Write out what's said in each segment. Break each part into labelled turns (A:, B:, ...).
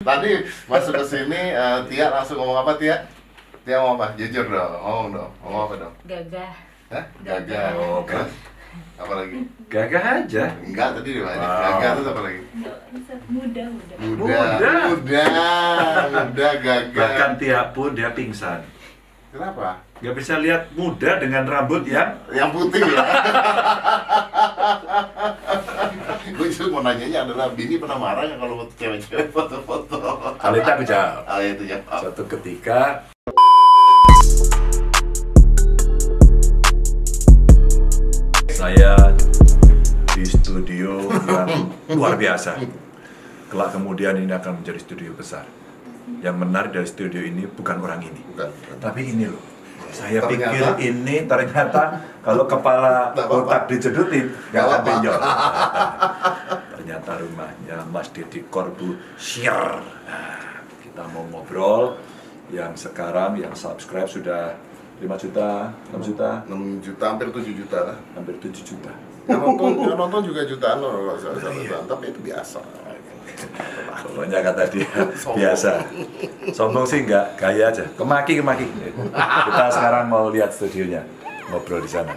A: Tadi masuk ke sini, Tia langsung ngomong apa, Tia? Tia ngomong apa? Jujur dong, ngomong dong. Ngomong apa dong?
B: Gagah.
A: Hah? Gagah.
C: Oh,
A: Terus? Apa lagi?
C: Gagah aja.
A: Enggak, tadi di mana?
C: Wow.
A: Gagah terus apa lagi?
B: Muda.
A: Muda, gagah.
C: Bahkan Tia pun dia pingsan.
A: Kenapa?
C: Gak bisa lihat muda dengan rambut yang
A: Putih ya. Gue justru mau nanyanya adalah Bini pernah marah nggak kalau cewek-cewek foto-foto?
C: Kalau itu aku jawab.
A: Ah itu ya.
C: Suatu ketika saya di studio yang luar biasa. Kelak kemudian ini akan menjadi studio besar. Yang menarik dari studio ini bukan orang ini,
A: Bukan.
C: tapi ini loh. Saya
A: Ternyata-
C: pikir ini ternyata kalau kepala
A: Nggak apa-apa.
C: otak dicedutin nggak
A: Nggak
C: akan
A: apa-apa.
C: benjol. Ternyata rumahnya Mas Deddy Corbusier. Nah, kita mau ngobrol yang sekarang yang subscribe sudah 5 juta, 6 juta,
A: 6 juta, hampir 7 juta lah.
C: hampir 7 juta.
A: Yang nonton juga jutaan loh, kalau salah satu
C: Iya.
A: jutaan. Tapi itu biasa.
C: Pokoknya kata dia biasa. Sombong sih enggak, gaya aja. Kemaki. Kita sekarang mau lihat studionya, ngobrol di sana.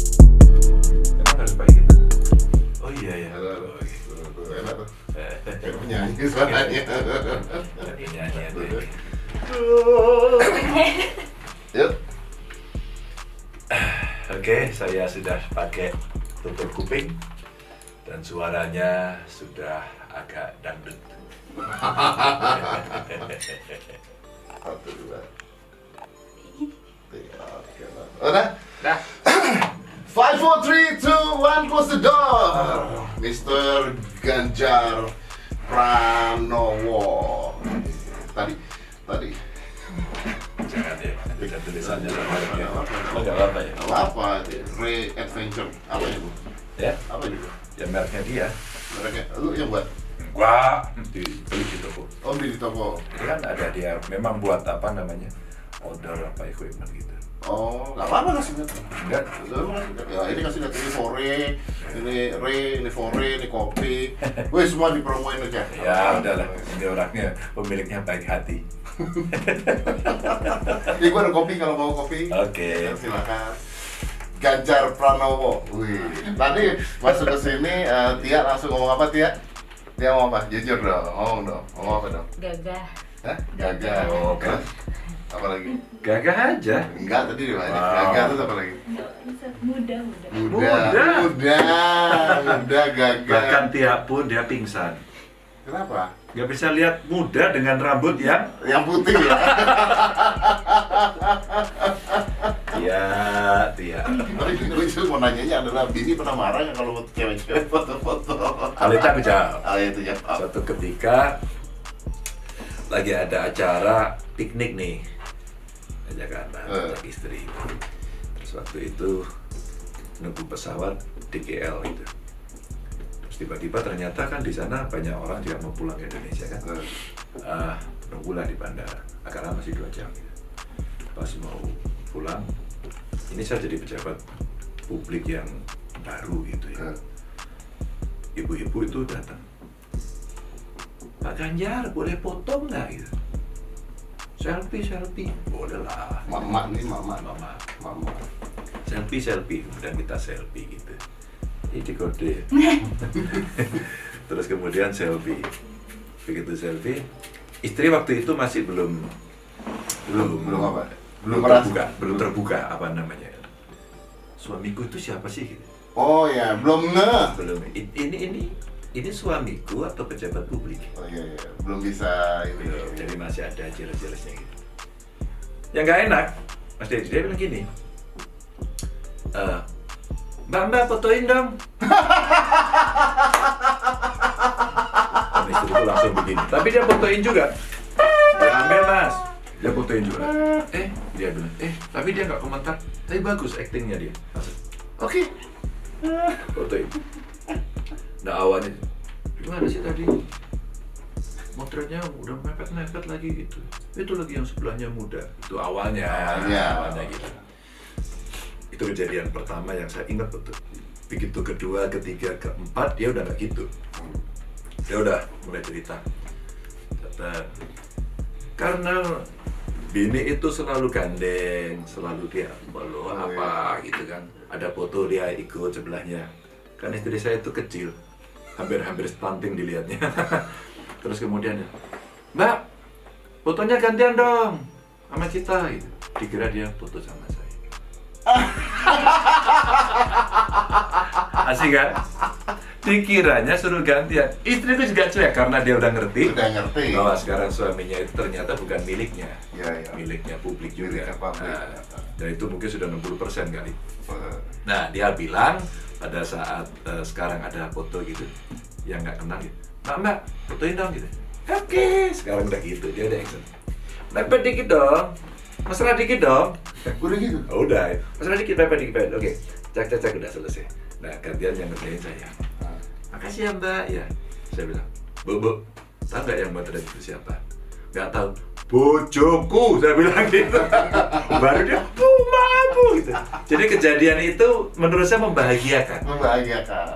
C: Emang harus pakai gitu? Oh iya ya.
A: Enak tuh. Kayak penyanyi suaranya.
C: Lagi nyanyi aja.
A: Yuk.
C: Oke, saya sudah pakai tutup kuping dan suaranya sudah agak dangdut.
A: Satu, dua. Tiga, oke. Udah?
B: Dah.
A: 5, 4, 3, 2, 1, close the door. Mr. Ganjar Pranowo. Tadi.
C: Jangan ya, ada tulisannya sama ya.
A: Apa?
C: Oh, nggak apa-apa ya.
A: Apa? Ray Adventure. Apa itu?
C: Ya,
A: Apa itu?
C: ya mereknya dia.
A: Mereka, lu yang buat?
C: Wah, dibeli di toko.
A: Oh, beli di toko.
C: Itu kan ada dia, memang buat apa namanya, order apa equipment gitu.
A: Oh, nggak apa-apa kasih lihat.
C: Enggak,
A: Ya, ini kasih lihat, ini fore, ini Ray, ini fore, ini kopi. Wih, semua dipromoin aja.
C: ya udahlah, ini orangnya, pemiliknya baik hati.
A: Ini gua ada kopi kalau mau kopi.
C: Oke.
A: Silakan. Ganjar Pranowo. Wih. Tadi masuk ke sini, Tia langsung ngomong apa, Tia? Tia ngomong apa? Jujur dong, ngomong dong. Ngomong apa dong?
B: Gagah.
A: Hah? Gagah.
C: Oh,
A: Terus? Apa lagi?
C: Gagah aja.
A: Enggak, tadi di mana?
C: Wow.
A: Gagah terus apa lagi?
B: Muda.
A: Muda, gagah.
C: Bahkan Tia pun dia pingsan.
A: Kenapa?
C: Gak bisa lihat muda dengan rambut yang
A: Putih ya.
C: Tia.
A: Tapi gue justru mau nanyanya adalah Bini pernah marah nggak kalau cewek-cewek foto-foto?
C: Kalau itu aku jawab.
A: Ah itu ya.
C: Suatu ketika lagi ada acara piknik nih di Jakarta, ajak istri. Terus waktu itu nunggu pesawat di KL itu. Terus tiba-tiba ternyata kan di sana banyak orang juga mau pulang ke Indonesia kan. Nunggulah di bandara. Agak lama sih 2 jam gitu. Pas mau pulang, ini saya jadi pejabat publik yang baru gitu ya. Ibu-ibu itu datang. Pak Ganjar, boleh foto nggak gitu? Selfie, boleh lah.
A: Mama nih, mama.
C: Selfie, kemudian kita selfie gitu. Ini kode. Terus kemudian selfie. Begitu selfie, istri waktu itu masih belum
A: Apa? Belum
C: terbuka apa namanya. Suamiku itu siapa sih gitu?
A: Oh ya, belum ngeh.
C: Belum. Ini suamiku atau pejabat publik?
A: Oh iya, belum bisa ini.
C: Belum, jadi masih ada jelas-jelasnya gitu. Yang nggak enak, Mas Deddy dia bilang gini, Mbak fotoin dong. Dan istriku langsung begini. Tapi dia fotoin juga. Dia ambil mas. Dia fotoin juga. Dia bilang, tapi dia nggak komentar. Tapi bagus actingnya dia. Oke. Fotoin. Nah awalnya, gimana sih tadi? Motretnya udah mepet-mepet lagi gitu. Itu lagi yang sebelahnya muda. Itu awalnya gitu. Itu kejadian pertama yang saya ingat betul. Begitu kedua, ketiga, keempat dia udah nggak gitu. Dia udah mulai cerita. Karena bini itu selalu gandeng, selalu dia belum apa gitu kan. Ada foto dia ikut sebelahnya. Kan istri saya itu kecil, hampir stunting dilihatnya. Terus kemudian, Mbak, fotonya gantian dong sama kita. Gitu. Dikira dia foto sama saya. Asik kan? Dikiranya suruh gantian. Istriku juga cuek karena dia udah ngerti bahwa sekarang suaminya itu ternyata bukan miliknya, miliknya publik juga. Dan itu mungkin sudah 60% kali. Nah, dia bilang pada saat sekarang ada foto gitu yang nggak kenal gitu. Mbak, fotoin dong gitu. Oke, sekarang udah gitu, dia udah action. Mepet dikit dong, mesra dikit dong.
A: Udah gitu?
C: Oh, udah, mesra dikit, mepet dikit. Oke, cek udah selesai. Nah, gantian yang ngerjain saya. Makasih ya Mbak, ya. Saya bilang, Bu, tahu nggak yang motret itu siapa? Nggak tahu. Bojoku, saya bilang gitu. Baru dia, Bu, gitu. Jadi kejadian itu menurut saya membahagiakan.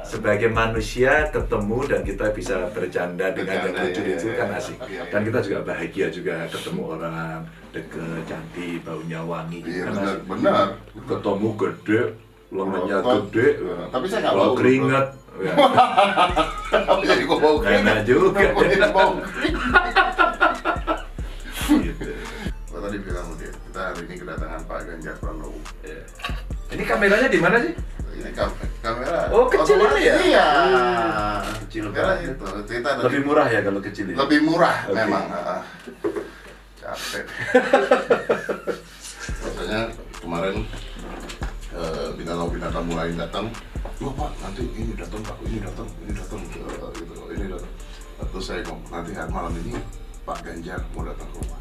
C: Sebagai manusia ketemu dan kita bisa bercanda dengan yang lucu-lucu kan asik. Dan kita juga bahagia juga ketemu orang deket, cantik, baunya wangi.
A: Iya,
C: kan asik.
A: benar.
C: Ketemu gede, lengannya gede,
A: tapi saya nggak bau
C: keringat.
A: Apa jadi kok bau
C: Karena juga. Gitu.
A: Tadi bilang dia, kita hari ini kedatangan Pak Ganjar Pranowo.
C: Ini kameranya di mana sih?
A: Ini kamera.
C: Oh, kecil ini ya?
A: Iya.
C: Kecil
A: banget
C: banget.
A: itu. Kita
C: Lebih murah ya kalau kecil ini?
A: Lebih murah
C: Okay.
A: memang. Capek. Rasanya kemarin bintang tamu lain datang. Wah Pak, nanti ini datang Pak, ini datang gitu, ini datang. Terus saya ngomong nanti malam ini Pak Ganjar mau datang ke rumah.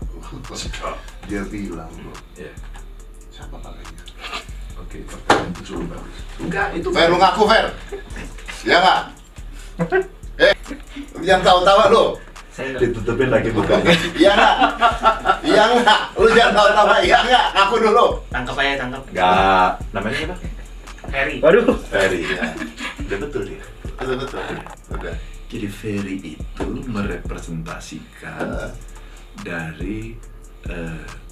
A: Dia bilang loh, siapa Pak Ganjar?
C: Oke, pertanyaan itu cukup bagus. Enggak, itu
A: Fer, lu ngaku Fer? Ya nggak? Jangan tahu-tawa lu.
C: ditutupin lagi mukanya.
A: Iya nggak? Iya nggak? Lu jangan tahu-tawa, iya nggak? Ngaku dulu.
D: Tangkap aja, tangkap.
C: Enggak, namanya siapa?
D: Ferry.
C: Waduh, Ferry. Ya. Udah betul dia.
A: Betul. Udah.
C: Jadi Ferry itu merepresentasikan dari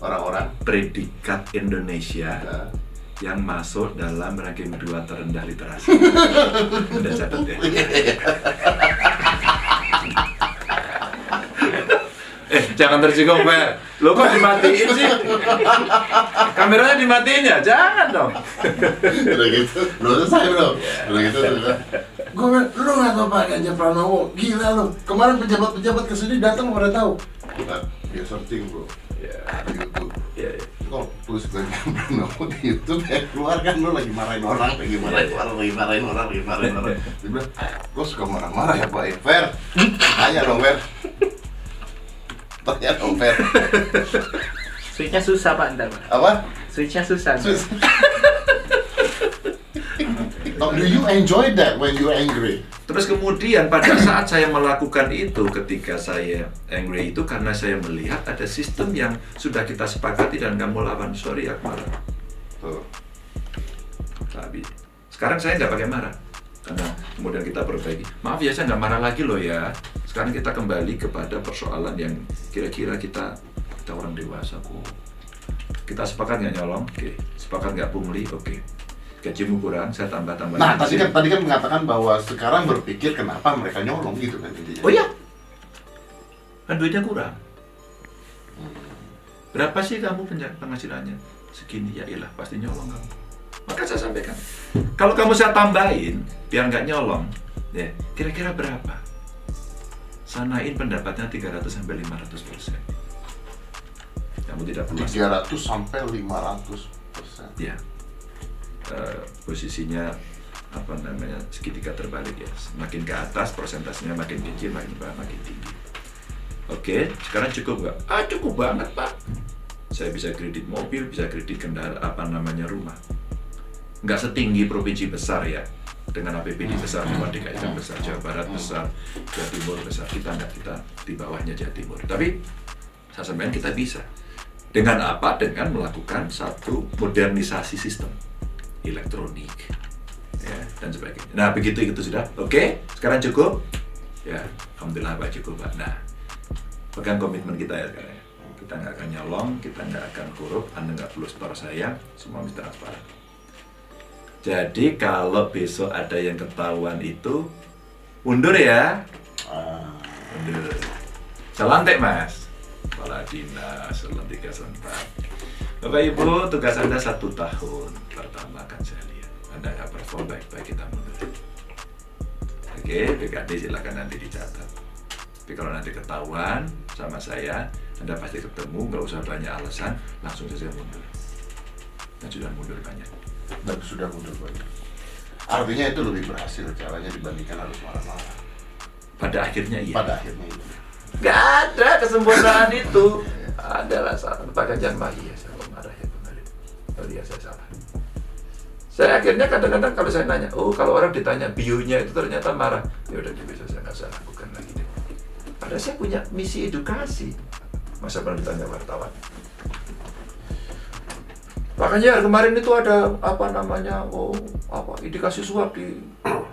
A: Orang-orang
C: predikat Indonesia yang masuk dalam ranking 2 terendah literasi. Udah catat ya? Jangan tersinggung, Fer. Lo kok dimatiin sih? Kameranya dimatiin ya? Jangan dong.
A: udah gitu, belum selesai belum? Udah gitu, gue bilang, lu nggak tahu Pak Ganjar Pranowo, gila lu. Kemarin pejabat-pejabat kesini datang pada tahu. Dia searching bro, di YouTube. Kok tulis Ganjar Pranowo di YouTube ya keluar kan lu lagi marahin orang, lagi marahin orang. Dia bilang, gue suka marah-marah ya Pak ya. Fer, tanya dong Fer.
D: Switch-nya susah Pak, ntar Pak.
A: Apa?
D: Switch-nya susah.
A: Do you enjoy that when you're angry?
C: Terus kemudian pada saat saya melakukan itu, ketika saya angry itu karena saya melihat ada sistem yang sudah kita sepakati dan kamu lawan. Sorry aku marah. Tapi sekarang saya nggak pakai marah. Karena kemudian kita perbaiki. Maaf ya, saya nggak marah lagi loh ya. Sekarang kita kembali kepada persoalan yang kira-kira kita orang dewasa kok. Kita sepakat nggak nyolong? Oke. Sepakat nggak pungli? Oke. Gajimu kurang, saya tambah-tambah.
A: Nah, tadi kan mengatakan bahwa sekarang berpikir kenapa mereka nyolong gitu kan intinya.
C: Oh iya, kan duitnya kurang. Berapa sih kamu penghasilannya? Segini, ya iyalah pasti nyolong kamu. Maka saya sampaikan, kalau kamu saya tambahin biar nggak nyolong, ya kira-kira berapa? Sanain pendapatnya 300 sampai 500%. Kamu tidak perlu
A: 300 sampai 500%.
C: Ya. Posisinya apa namanya segitiga terbalik ya. Semakin ke atas persentasenya makin kecil, makin tinggi. Oke, sekarang cukup nggak? Cukup banget Pak. Saya bisa kredit mobil, bisa kredit kendaraan apa namanya rumah. Nggak setinggi provinsi besar ya. Dengan APBD besar, DKI kan besar, Jawa Barat besar, Jawa Timur besar. Kita di bawahnya Jawa Timur. Tapi saya sampaikan kita bisa. Dengan apa? Dengan melakukan satu modernisasi sistem elektronik. Ya, dan sebagainya. Nah, begitu itu sudah. Oke, sekarang cukup? Ya, alhamdulillah Pak cukup Pak. Nah, pegang komitmen kita ya sekarang ya. Kita nggak akan nyolong, kita nggak akan korup, Anda nggak perlu store saya, semua mesti transparan. Jadi kalau besok ada yang ketahuan itu, mundur ya. Mundur. Selantik Mas. Kepala dinas, selantik selantak. Bapak Ibu, tugas Anda 1 tahun. Pertama akan saya lihat. Anda nggak perform baik-baik, kita mundur. Oke, BKD silakan nanti dicatat. Tapi kalau nanti ketahuan sama saya, Anda pasti ketemu, nggak usah banyak alasan, langsung saja mundur. Dan sudah mundur banyak.
A: Dan sudah mundur banyak. Artinya itu lebih berhasil caranya dibandingkan harus marah-marah.
C: Pada akhirnya iya.
A: Pada akhirnya itu.
C: Nggak ada kesempurnaan itu. Adalah salah. Pak Ganjar mah iya, saya kok marah ya kemarin. Oh iya, saya salah. Saya akhirnya kadang-kadang kalau saya nanya, kalau orang ditanya bio-nya itu ternyata marah, ya udah bisa saya nggak usah lakukan lagi deh. Padahal saya punya misi edukasi. Masa pernah ditanya wartawan? Pak Ganjar kemarin itu ada apa namanya, indikasi suap di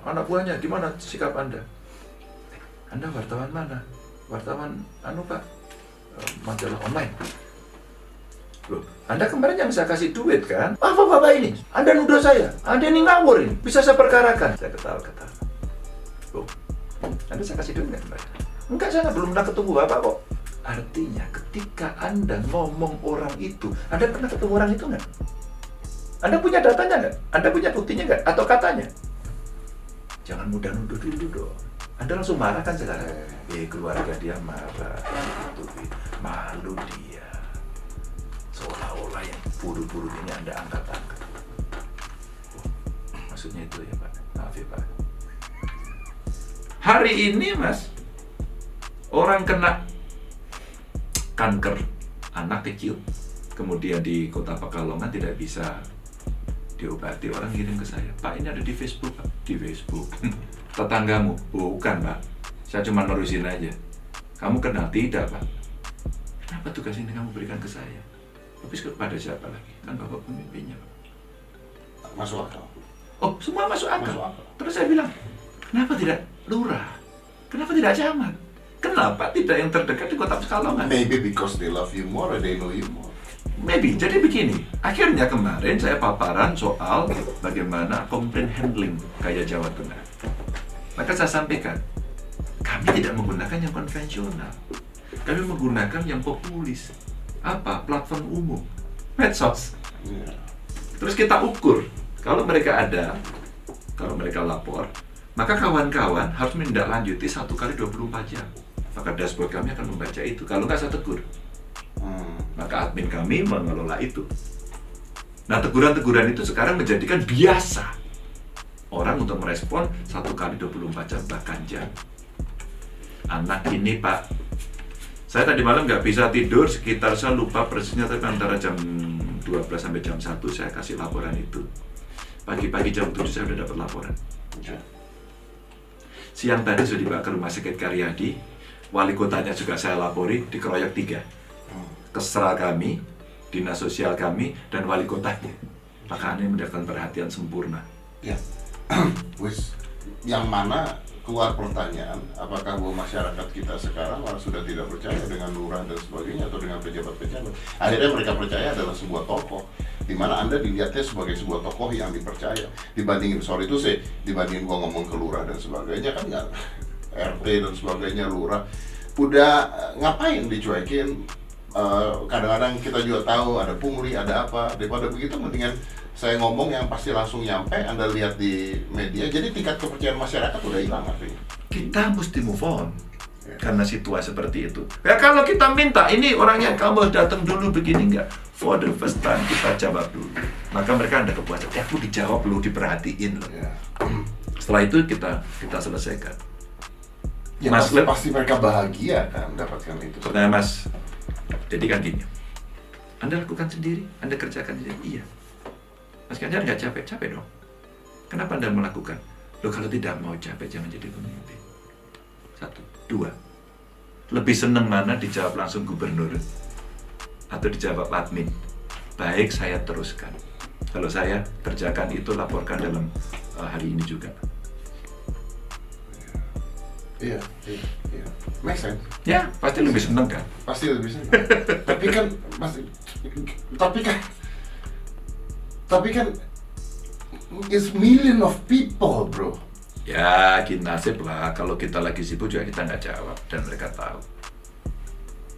C: anak buahnya, gimana sikap Anda? Anda wartawan mana? Wartawan Pak, majalah online. Loh, Anda kemarin yang saya kasih duit kan? Apa Bapak ini? Anda nuduh saya, Anda ini ngawur ini, bisa saya perkarakan. Saya ketawa-ketawa. Loh, Anda saya kasih duit nggak kemarin? Enggak, saya belum pernah ketemu Bapak kok. Artinya ketika Anda ngomong orang itu, Anda pernah ketemu orang itu nggak? Anda punya datanya nggak? Anda punya buktinya nggak? Atau katanya? Jangan mudah nuduh dulu dong. Anda langsung marah kan sekarang? Keluarga dia marah, gitu, malu dia. Seolah-olah yang buru-buru ini Anda angkat-angkat. Maksudnya itu ya Pak? Maaf ya Pak. Hari ini Mas, orang kena kanker anak kecil, kemudian di Kota Pekalongan tidak bisa diobati, orang kirim ke saya, Pak ini ada di Facebook Pak. Di Facebook. Tetanggamu? Bukan Pak, saya cuma nerusin aja. Kamu kenal? Tidak Pak. Kenapa tugas ini kamu berikan ke saya? Habis kepada siapa lagi? Kan Bapak pemimpinnya Pak.
A: Masuk akal.
C: Semua masuk akal. Terus saya bilang, kenapa tidak lurah? Kenapa tidak camat? Kenapa tidak yang terdekat di Kota Pekalongan?
A: Maybe because they love you more or they know you more.
C: Maybe. Jadi begini, akhirnya kemarin saya paparan soal bagaimana komplain handling kayak Jawa Tengah. Maka saya sampaikan, kami tidak menggunakan yang konvensional. Kami menggunakan yang populis. Apa? Platform umum. Medsos. Terus kita ukur, kalau mereka ada, kalau mereka lapor, maka kawan-kawan harus menindaklanjuti 1 kali 24 jam. Maka dashboard kami akan membaca itu. Kalau nggak saya tegur, maka admin kami mengelola itu. Nah, teguran-teguran itu sekarang menjadikan biasa orang untuk merespon 1 kali 24 jam bahkan jam. Anak ini Pak, saya tadi malam nggak bisa tidur, sekitar saya lupa persisnya, tapi antara jam 12 sampai jam 1 saya kasih laporan itu. Pagi-pagi jam 7 saya udah dapat laporan. Siang tadi sudah dibawa ke Rumah Sakit Karyadi, wali kotanya juga saya lapori, dikeroyok 3. Kesra kami, dinas sosial kami, dan wali kotanya. Maka ini mendapatkan perhatian sempurna.
A: Ya, wis, yang mana keluar pertanyaan, apakah bahwa masyarakat kita sekarang malah sudah tidak percaya dengan lurah dan sebagainya, atau dengan pejabat-pejabat. Akhirnya mereka percaya adalah sebuah tokoh, di mana Anda dilihatnya sebagai sebuah tokoh yang dipercaya. Dibandingin, sorry itu sih, dibandingin gua ngomong ke lurah dan sebagainya, kan nggak, RT dan sebagainya, lurah, udah ngapain dicuekin. Kadang-kadang kita juga tahu ada pungli, ada apa, daripada begitu mendingan saya ngomong yang pasti langsung nyampe, Anda lihat di media, jadi tingkat kepercayaan masyarakat udah hilang artinya.
C: Kita mesti move on. Karena situasi seperti itu. Ya kalau kita minta, ini orangnya kamu datang dulu begini enggak? For the first time kita jawab dulu. Maka mereka ada kepuasan. Aku dijawab loh, diperhatiin loh. Setelah itu kita selesaikan.
A: Ya,
C: Mas,
A: pasti mereka bahagia kan mendapatkan itu.
C: Pertanyaan Mas, jadi kan gini. Anda lakukan sendiri, Anda kerjakan sendiri. Iya. Mas Ganjar nggak capek? Capek dong. Kenapa Anda melakukan? Loh kalau tidak mau capek, jangan jadi pemimpin. 1, 2. Lebih seneng mana dijawab langsung gubernur atau dijawab admin? Baik, saya teruskan. Kalau saya kerjakan itu, laporkan dalam hari ini juga.
A: Iya. Make sense.
C: Ya, pasti lebih seneng kan?
A: Pasti lebih senang. Tapi kan it's million of people, bro.
C: Ya, kita nasib lah. Kalau kita lagi sibuk juga kita nggak jawab dan mereka tahu.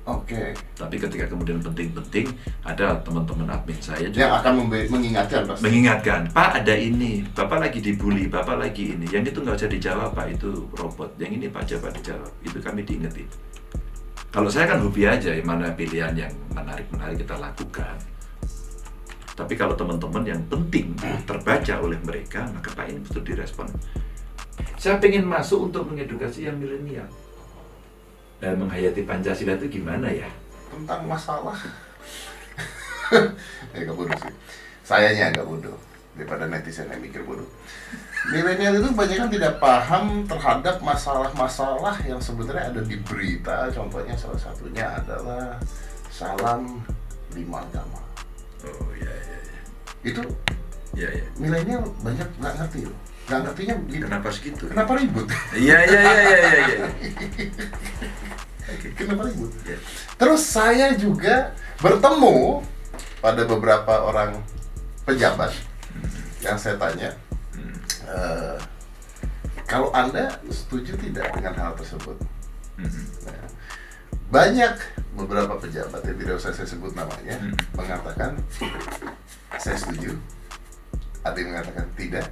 A: Oke.
C: Tapi ketika kemudian penting-penting, ada teman-teman admin saya juga
A: Yang akan mengingatkan pasti.
C: mengingatkan, Pak ada ini, Bapak lagi dibully, Bapak lagi ini. Yang itu nggak usah dijawab Pak, itu robot. Yang ini Pak coba dijawab. Itu kami diingetin. Kalau saya kan hobi aja, mana pilihan yang menarik-menarik kita lakukan. Tapi kalau teman-teman yang penting terbaca oleh mereka, maka Pak ini betul direspon. Saya pengen masuk untuk mengedukasi yang milenial. Dan menghayati Pancasila itu gimana ya?
A: Tentang masalah. Agak bodoh sih. Sayanya agak bodoh daripada netizen yang mikir bodoh. Milenial itu banyak kan tidak paham terhadap masalah-masalah yang sebenarnya ada di berita. Contohnya salah satunya adalah salam 5 agama.
C: Oh iya.
A: Itu
C: Iya.
A: milenial banyak nggak ngerti loh. Nggak ngertinya begini.
C: Kenapa segitu?
A: Kenapa ribut?
C: Iya.
A: Kenapa ribut?
C: Ya.
A: Terus saya juga bertemu pada beberapa orang pejabat yang saya tanya, kalau Anda setuju tidak dengan hal tersebut? Nah, banyak beberapa pejabat yang tidak usah saya sebut namanya mengatakan saya setuju, ada yang mengatakan tidak,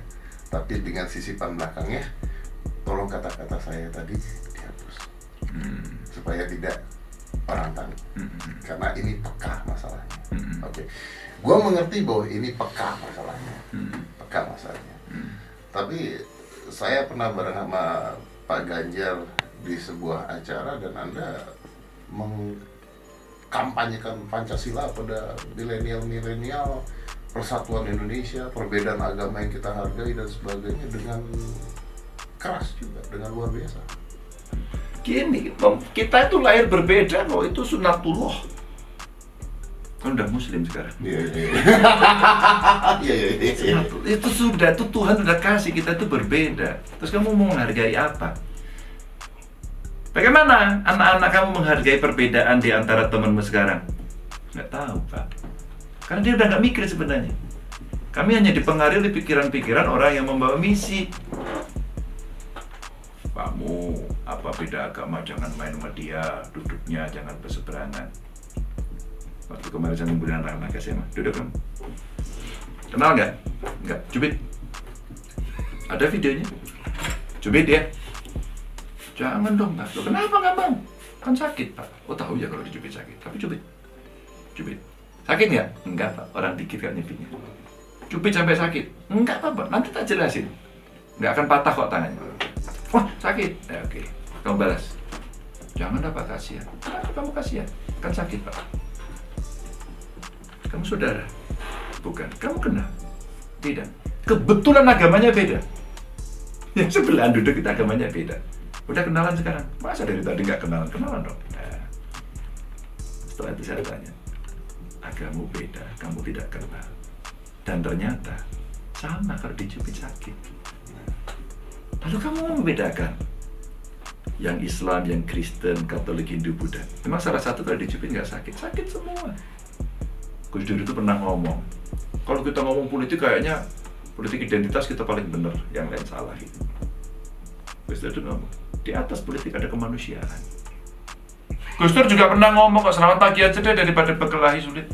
A: tapi dengan sisipan belakangnya tolong kata-kata saya tadi dihapus supaya tidak orang tahu, karena ini peka masalahnya. Oke. Gua mengerti bahwa ini peka masalahnya, tapi saya pernah bareng sama Pak Ganjar di sebuah acara dan Anda mengkampanyekan Pancasila pada milenial, persatuan Indonesia, perbedaan agama yang kita hargai dan sebagainya dengan keras juga, dengan luar biasa.
C: Gini, kita itu lahir berbeda kok, itu sunatullah. Kan udah muslim sekarang.
A: Iya.
C: Itu sudah, itu Tuhan sudah kasih, kita itu berbeda. Terus kamu mau menghargai apa? Bagaimana anak-anak kamu menghargai perbedaan di antara temanmu sekarang? Nggak tahu, Pak. Karena dia udah nggak mikir sebenarnya. Kami hanya dipengaruhi oleh pikiran-pikiran orang yang membawa misi. Kamu apa beda agama, jangan main sama dia, duduknya jangan berseberangan. Waktu kemarin saya bulan Ramadan ke SMA, duduk kamu. Kenal nggak? Nggak, cubit. Ada videonya. Cubit ya. Jangan dong, Pak. Loh, kenapa nggak mau? Kan sakit, Pak. Oh tahu ya kalau dicubit sakit, tapi cubit. Sakit nggak? Enggak, Pak. Orang dikit kan nyubitnya. Cubit sampai sakit? Enggak, Pak. Nanti tak jelasin. Nggak akan patah kok tangannya. Wah, sakit. Ya, oke. Kamu balas. Jangan dapat kasihan. Kenapa kamu kasihan? Kan sakit, Pak. Kamu saudara? Bukan. Kamu kenal? Tidak. Kebetulan agamanya beda. Yang sebelah duduk kita agamanya beda. Udah kenalan sekarang? Masa dari tadi nggak kenalan? Kenalan dong. Nah, setelah itu saya tanya, agamamu beda, kamu tidak kenal. Dan ternyata sama kalau dicubit sakit. Lalu kamu mau membedakan yang Islam, yang Kristen, Katolik, Hindu, Buddha. Memang salah satu kalau dicubit nggak sakit, sakit semua. Gus Dur itu pernah ngomong, kalau kita ngomong politik kayaknya politik identitas kita paling benar, yang lain salah itu. Gus Dur itu ngomong, di atas politik ada kemanusiaan. Gus Dur juga pernah ngomong, kok selamat pagi aja deh daripada berkelahi sulit.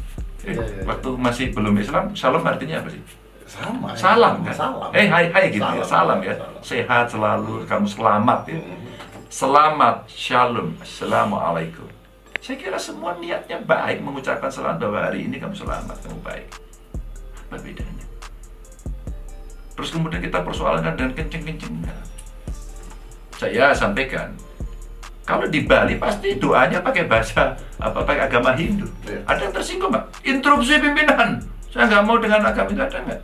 C: Waktu masih belum Islam, salam artinya apa sih?
A: Sama.
C: Salam kan?
A: Salam.
C: Hai gitu
A: salam,
C: ya, salam ya.
A: Salam.
C: Sehat selalu, kamu selamat ya. selamat, shalom, assalamualaikum. Saya kira semua niatnya baik mengucapkan selamat bahwa hari ini kamu selamat, kamu baik. Apa bedanya? Terus kemudian kita persoalkan dan kenceng-kenceng. Saya sampaikan, kalau di Bali pasti doanya pakai bahasa pakai agama Hindu. Ada yang tersinggung Pak? Interupsi pimpinan. Saya nggak mau dengan agama itu, ada nggak?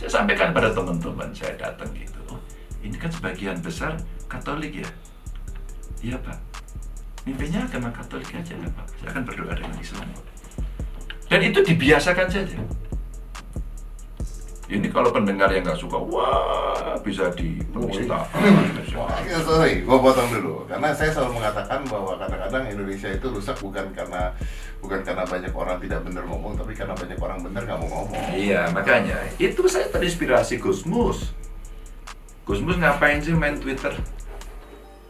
C: Saya sampaikan pada teman-teman saya datang gitu. Oh, ini kan sebagian besar Katolik ya? Iya Pak. Mimpinya agama Katolik aja nggak Pak? Saya akan berdoa dengan Islam. Dan itu dibiasakan saja. Ini kalau pendengar yang nggak suka, wah bisa dipenista.
A: Sorry, gue potong dulu. Karena saya selalu mengatakan bahwa kadang-kadang Indonesia itu rusak bukan karena banyak orang tidak benar ngomong, tapi karena banyak orang benar nggak mau ngomong.
C: Iya, makanya itu saya terinspirasi Gusmus. Gusmus ngapain sih main Twitter?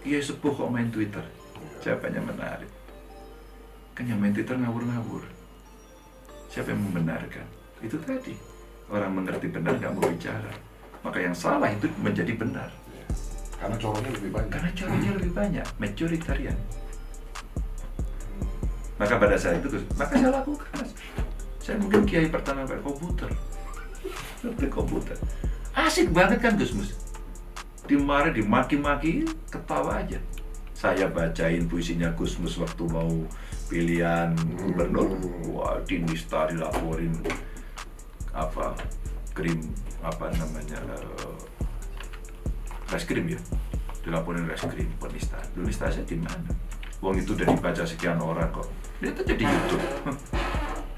C: Iya sepuh kok main Twitter. Siapanya menarik? Kan yang main Twitter ngawur-ngawur. Siapa yang membenarkan? Itu tadi. Orang mengerti benar nggak mau bicara, maka yang salah itu menjadi benar.
A: Karena corongnya lebih banyak.
C: Karena corongnya lebih banyak, majoritarian. Maka pada saat itu, maka saya lakukan. Saya mungkin kiai pertama pakai komputer. Asik banget kan Gusmus. Dimarahin, dimaki-maki, ketawa aja. Saya bacain puisinya Gusmus waktu mau pilihan gubernur. Wah, Dinista dilaporin. Reskrim ya, dilaporin reskrim penistaan. Penista saya di mana? Uang itu udah dibaca sekian orang kok. Dia tuh jadi YouTube.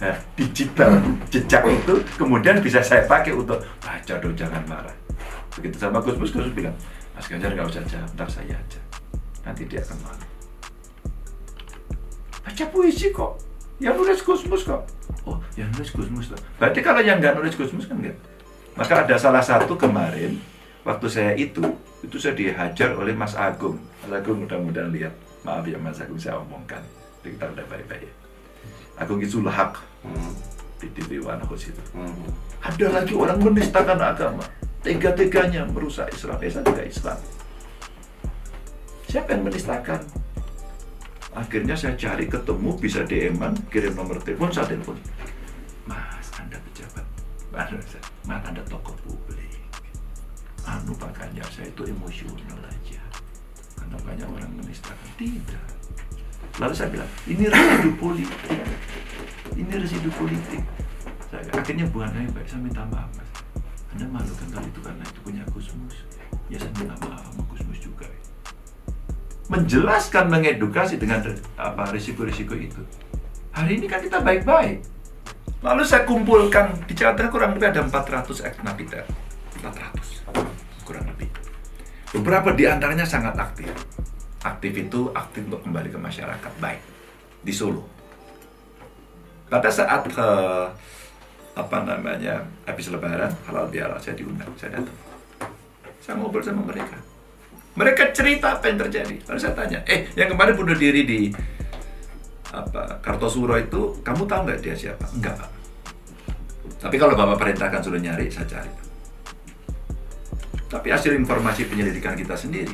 C: Nah, digital jejak itu kemudian bisa saya pakai untuk baca dong, jangan marah. Begitu sama Gusmus bilang, Mas Ganjar nggak usah jawab, ntar saya aja. Nanti dia akan malu. Baca puisi kok. Yang nulis Gusmus kok. Oh, yang nulis Gusmus tuh. Berarti kalau yang nggak nulis Gusmus kan enggak. Maka ada salah satu kemarin waktu saya itu saya dihajar oleh Mas Agung. Mas Agung mudah-mudahan lihat. Maaf ya Mas Agung saya omongkan. Jadi kita udah baik-baik ya. Agung Izulhaq di TV One House itu. Ada lagi orang menistakan agama. Tega-teganya merusak Islam. Saya juga Islam. Siapa yang menistakan? Akhirnya saya cari ketemu, bisa DM-an, kirim nomor telepon, saya telepon. Mas, Anda pejabat, Mas, Anda tokoh publik. Makanya saya itu emosional aja. Karena banyak orang menistakan. Tidak. Lalu saya bilang, ini residu politik. Ini residu politik. Akhirnya bukan saya baik, saya minta maaf Mas. Anda malu kan kalau itu karena itu punya Gusmus. Ya saya minta maaf sama Gusmus juga. Menjelaskan, mengedukasi dengan risiko-risiko itu. Hari ini kan kita baik-baik. Lalu saya kumpulkan, di Jawa Tengah kurang lebih ada 400 ex-napiter. 400, kurang lebih. Beberapa di antaranya sangat aktif. Aktif itu aktif untuk kembali ke masyarakat, baik. Di Solo. Pada saat, habis lebaran, halal bihalal, saya diundang, saya datang. Saya ngobrol sama mereka. Mereka cerita apa yang terjadi. Lalu saya tanya, yang kemarin bunuh diri di Kartosuro itu, kamu tahu nggak dia siapa? Enggak Pak. Tapi kalau Bapak perintahkan suruh nyari, saya cari. Tapi hasil informasi penyelidikan kita sendiri,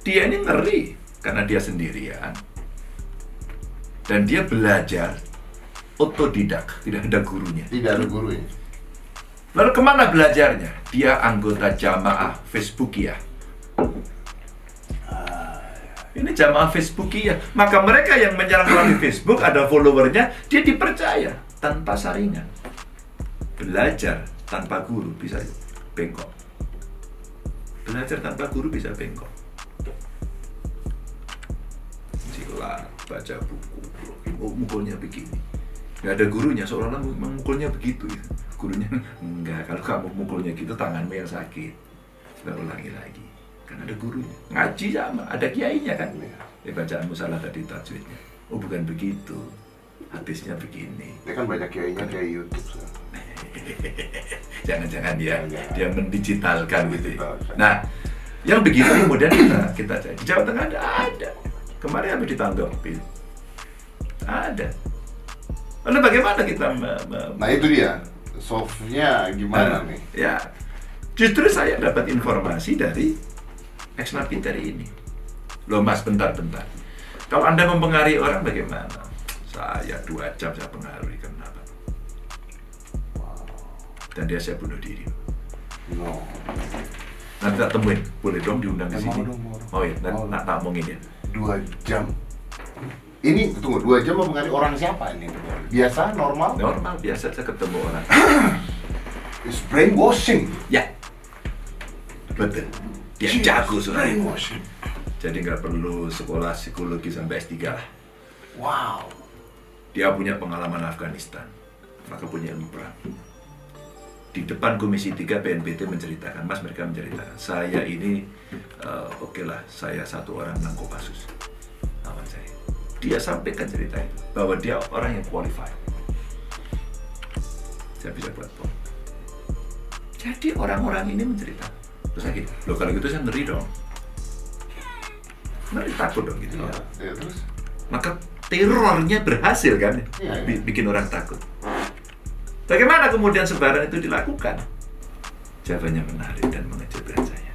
C: dia ini ngeri karena dia sendirian dan dia belajar otodidak, tidak ada gurunya.
A: Tidak ada gurunya.
C: Lalu kemana belajarnya? Dia anggota jamaah Facebookiyah. Ini jamaah Facebookiyah. Maka mereka yang menyerang melalui Facebook, ada followernya, dia dipercaya tanpa saringan. Belajar tanpa guru bisa bengkok. Belajar tanpa guru bisa bengkok. Silat, baca buku, mukulnya begini. Nggak ada gurunya, seolah-olah memukulnya begitu. Gurunya, enggak, kalau kamu mukulnya gitu tanganmu yang sakit. Sudah ulangi lagi. Kan ada gurunya, ngaji sama, ada kiainya kan. Bacaanmu salah tadi tajwidnya. Oh bukan begitu, hadisnya begini.
A: Dia kan banyak kiainya kayak YouTube.
C: Jangan-jangan dia mendigitalkan gitu. Nah, yang begitu kemudian kita cari. Di Jawa Tengah ada. Kemarin habis ditanggapin. Ada. Lalu bagaimana kita
A: Nah itu dia, solve-nya gimana nih?
C: Ya, justru saya dapat informasi dari Ex napiter ini. Loh Mas, bentar. Kalau Anda mempengaruhi orang bagaimana? Saya 2 jam saya pengaruhi, kenapa? Dan dia saya bunuh diri.
A: No.
C: Nanti tak temuin, boleh dong diundang ke sini?
A: Mau.
C: Oh iya, nak ngomongin ya.
A: 2 jam. Ini tunggu, 2 jam mempengaruhi orang siapa ini? Biasa, normal?
C: Normal, biasa saya ketemu orang.
A: It's brainwashing.
C: Ya, betul. Dia jago soalnya.
A: Brainwashing.
C: Jadi nggak perlu sekolah psikologi sampai S3 lah.
A: Wow.
C: Dia punya pengalaman Afghanistan, maka punya ilmu perang. Di depan Komisi 3 BNPT menceritakan, Mas, mereka menceritakan, saya ini, oke lah, saya satu orang menang Kopassus, lawan saya. Dia sampaikan cerita itu, bahwa dia orang yang qualified. Saya bisa buat bom. Jadi orang-orang ini menceritakan. Terus saya gitu, loh kalau gitu saya ngeri dong. Ngeri, takut dong gitu ya.
A: Ya, terus?
C: Maka terornya berhasil kan,
A: Iya.
C: bikin orang takut. Bagaimana kemudian sebaran itu dilakukan? Jawabannya menarik dan mengejutkan saya.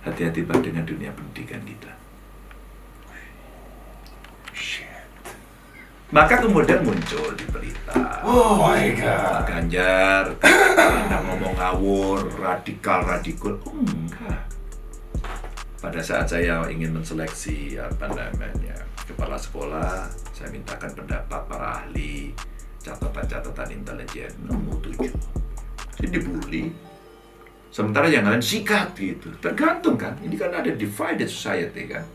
C: Hati-hati Pak dengan dunia pendidikan kita.
A: Shit.
C: Maka kemudian muncul di berita.
A: Oh my God.
C: Pak Ganjar, ngomong ngawur, radikal. Enggak. Pada saat saya ingin menseleksi kepala sekolah, saya mintakan pendapat para ahli, catatan intelijen, nomor 7. Jadi dibully. Sementara yang lain sikat gitu. Tergantung kan. Ini kan ada divided society kan.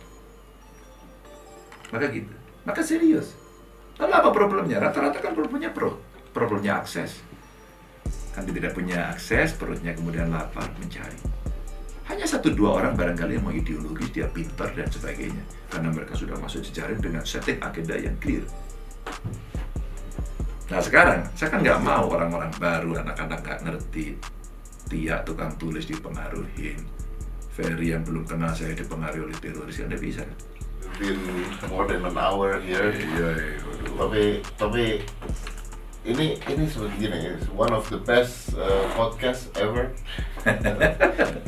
C: Maka gitu. Maka serius. Lalu apa problemnya? Rata-rata kan problemnya akses. Kan dia tidak punya akses, perutnya kemudian lapar, mencari. Hanya 1-2 orang barangkali yang mau ideologis, dia pintar dan sebagainya. Karena mereka sudah masuk jejaring dengan setting agenda yang clear. Nah sekarang, saya kan nggak mau orang-orang baru, anak-anak nggak ngerti. Tia tukang tulis dipengaruhin. Ferry yang belum kenal saya dipengaruhi oleh teroris, kan nggak bisa kan?
A: Been more than an hour here.
C: Iya.
A: Tapi ini sebegini, one of the best podcast ever.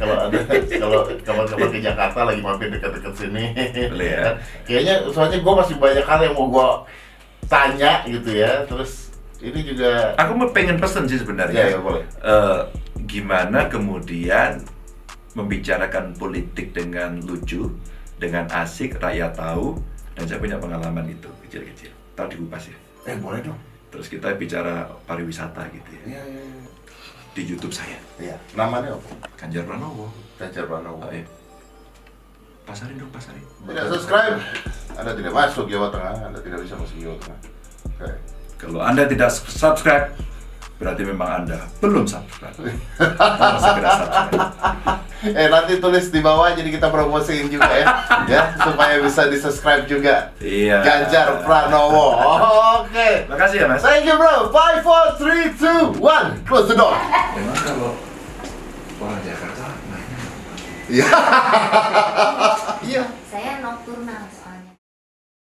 A: kalau kapan-kapan ke Jakarta lagi mampir dekat-dekat sini,
C: Boleh ya?
A: Kayaknya soalnya gue masih banyak hal yang mau gue tanya gitu ya. Terus ini juga.
C: Aku mau pengen pesen sih sebenarnya.
A: Ya boleh.
C: Gimana kemudian membicarakan politik dengan lucu, dengan asik, rakyat tahu, dan saya punya pengalaman itu kecil-kecil. Ntar dikupas ya.
A: Boleh dong.
C: Terus kita bicara pariwisata gitu ya.
A: Iya.
C: Di YouTube saya.
A: Iya. Namanya apa?
C: Ganjar Pranowo.
A: Ganjar Pranowo.
C: Oh, iya. Pasarin dong, pasarin.
A: Tidak subscribe, Anda tidak masuk Jawa Tengah. Anda tidak bisa masuk Jawa Tengah. Oke.
C: Kalau Anda tidak subscribe, berarti memang Anda belum subscribe. Harus segera subscribe.
A: Nanti tulis di bawah, jadi kita promosiin juga ya, supaya bisa di subscribe juga.
C: Iya.
A: Ganjar Pranowo. Oke.
C: Makasih ya Mas.
A: Thank you bro. 5, 4, 3, 2, 1. Close the door.
C: Memang kalau orang Jakarta mainnya
A: Iya. Iya.
B: Saya nocturnal.